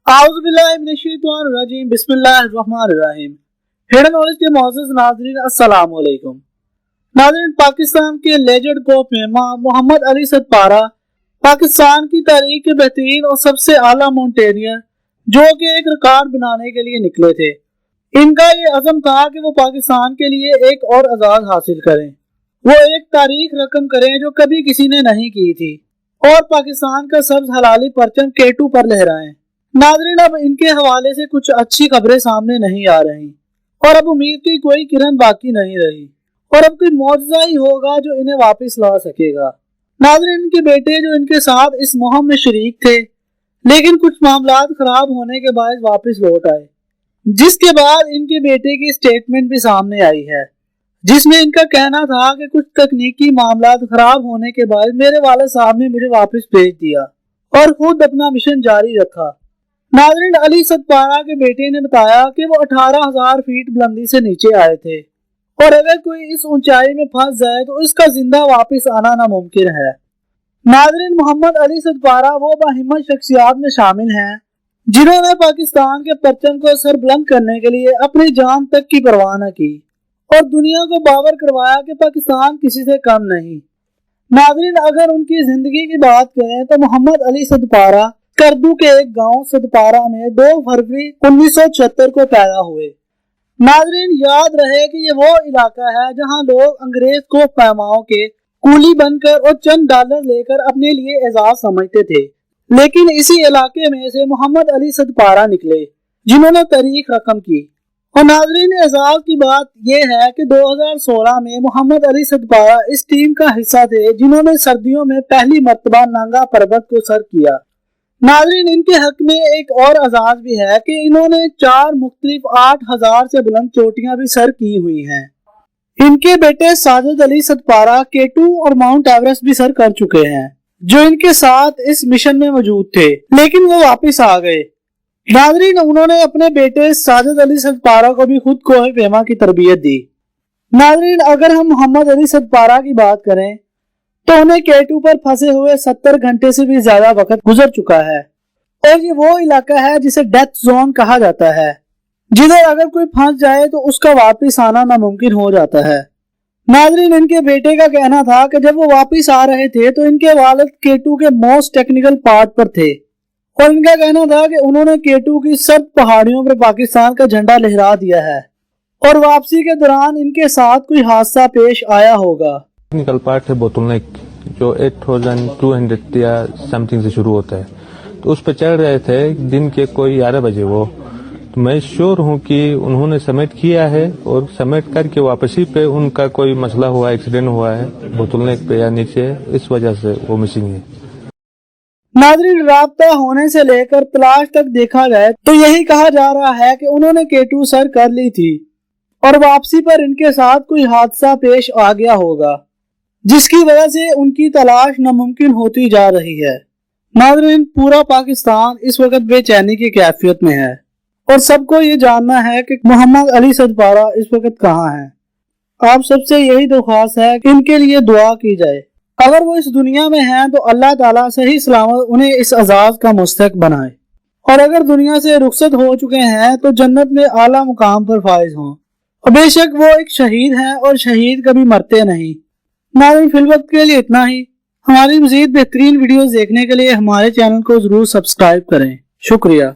आऊज़ुबिल्लाहिमिनश्शैतानिर्रजीम बिस्मिल्लाहिर्रहमानिर्रहीम। Hidden knowledge के मोअज़्ज़ज़ नाज़रीन अस्सलाम वालेकुम। नाज़रीन, पाकिस्तान के लेजेंड कोप मेमा मोहम्मद अली सतपारा पाकिस्तान की तारीख के बेहतरीन और सबसे आला माउंटेनियर जो कि एक रिकॉर्ड बनाने के लिए निकले थे। इनका ये अज़म था कि वो पाकिस्तान के लिए एक और आज़ाद हासिल करें, वो एक तारीख रकम करें जो कभी किसी ने नहीं की थी और पाकिस्तान का सब्ज हलाली परचम K2 पर लहराएं। नाज़रीन, अब इनके हवाले से कुछ अच्छी खबरें सामने नहीं आ रही और अब उम्मीद की कोई किरण बाकी नहीं रही और अब कोई मौजज़ा ही होगा जो इन्हें वापस ला सकेगा। नाज़रीन, इनके बेटे जो इनके साथ इस मुहिम में शरीक थे लेकिन कुछ मामलात खराब होने के बाद वापस लौट आए, जिसके बाद इनके बेटे की स्टेटमेंट भी सामने आई है जिसमें इनका कहना था कि कुछ तकनीकी मामलात खराब होने के बाद मेरे वालिद साहब ने मुझे वापस भेज दिया और खुद अपना मिशन जारी रखा। नाज़रीन, अली सतपारा के बेटे ने बताया कि वो 18,000 फीट बुलंदी से नीचे आए थे और अगर कोई इस ऊंचाई में फंस जाए तो इसका जिंदा वापस आना नामुमकिन है। नाज़रीन, मोहम्मद अली सतपारा वो बाहिम्मत शख्सियात में शामिल हैं जिन्होंने पाकिस्तान के परचम को सर बुलंद करने के लिए अपनी जान तक की परवाह न की और दुनिया को बावर करवाया कि पाकिस्तान किसी से कम नहीं। नाज़रीन, अगर उनकी जिंदगी की बात करें तो मोहम्मद अली सतपारा करदू के एक गांव सतपारा में 2 फरवरी 1976 को पैदा हुए। नाज़रीन, याद रहे कि ये वो इलाका है जहां लोग अंग्रेज को पैमाओं के कूली बनकर और चंद डॉलर लेकर अपने लिए एजाज समझते थे, लेकिन इसी इलाके में से मोहम्मद अली सतपारा निकले जिन्होंने तारीख रकम की। और नाज़रीन, एजाज की बात यह है कि 2016 में मोहम्मद अली सतपारा इस टीम का हिस्सा थे जिन्होंने सर्दियों में पहली मर्तबा नांगा पर्वत को सर किया। नाज़रीन, इनके हक में एक और एजाज भी है कि इन्होंने 4 मुख्तलिफ 8,000 से बुलंद चोटियां भी सर की हुई हैं। इनके बेटे साजिद अली सतपारा K2 और माउंट एवरेस्ट भी सर कर चुके हैं जो इनके साथ इस मिशन में मौजूद थे, लेकिन वो वापस आ गए। नाज़रीन, उन्होंने अपने बेटे साजिद अली सतपारा को भी खुद कोह पेमा की तरबियत दी। नाज़रीन, अगर हम मोहम्मद अली सतपारा की बात करें तो उन्हें K2 पर फंसे हुए 70 घंटे से भी ज्यादा वक्त गुजर चुका है और ये वो इलाका है जिसे डेथ जोन कहा जाता है, जिधर अगर कोई फंस जाए तो उसका वापस आना नामुमकिन हो जाता है। नाज़रीन, इनके बेटे का कहना था कि जब वो वापस आ रहे थे तो इनके वालिद K2 के मोस्ट टेक्निकल पार्ट पर थे और इनका कहना था कि उन्होंने K2 की सब पहाड़ियों पर पाकिस्तान का झंडा लहरा दिया है और वापसी के दौरान इनके साथ कोई हादसा पेश आया होगा। टेक्निकल पार्ट है बोतलनेक जो 8200 या समथिंग से शुरू होता है, तो उस पर चढ़ रहे थे दिन के कोई 11 बजे वो, तो मैं श्योर हूं कि उन्होंने सबमिट किया है और सबमिट करके वापसी पे उनका कोई मसला हुआ, एक्सीडेंट हुआ है बोतलनेक पे या नीचे, इस वजह से वो मिसिंग है। नाज़रीन, राब्ता होने से लेकर तलाश तक देखा जाए तो यही कहा जा रहा है कि उन्होंने K2 सर कर ली थी और वापसी पर इनके साथ कोई हादसा पेश आ गया होगा जिसकी वजह से उनकी तलाश नामुमकिन होती जा रही है। नाज़रीन, पूरा पाकिस्तान इस वक्त बेचैनी की कैफियत में है और सबको ये जानना है कि मोहम्मद अली सतपारा इस वक्त कहाँ हैं। आप सबसे यही दरख्वास्त है कि इनके लिए दुआ की जाए। अगर वो इस दुनिया में हैं तो अल्लाह ताला सही सलामत उन्हें इस अजाज का मुस्तक बनाए और अगर दुनिया से रुखसत हो चुके हैं तो जन्नत में आला मुकाम पर फाइज हों। और बेशक वो एक शहीद हैं और शहीद कभी मरते नहीं। नाज़रीन, फिल वक्त के लिए इतना ही। हमारी मज़ीद बेहतरीन वीडियोस देखने के लिए हमारे चैनल को जरूर सब्सक्राइब करें। शुक्रिया।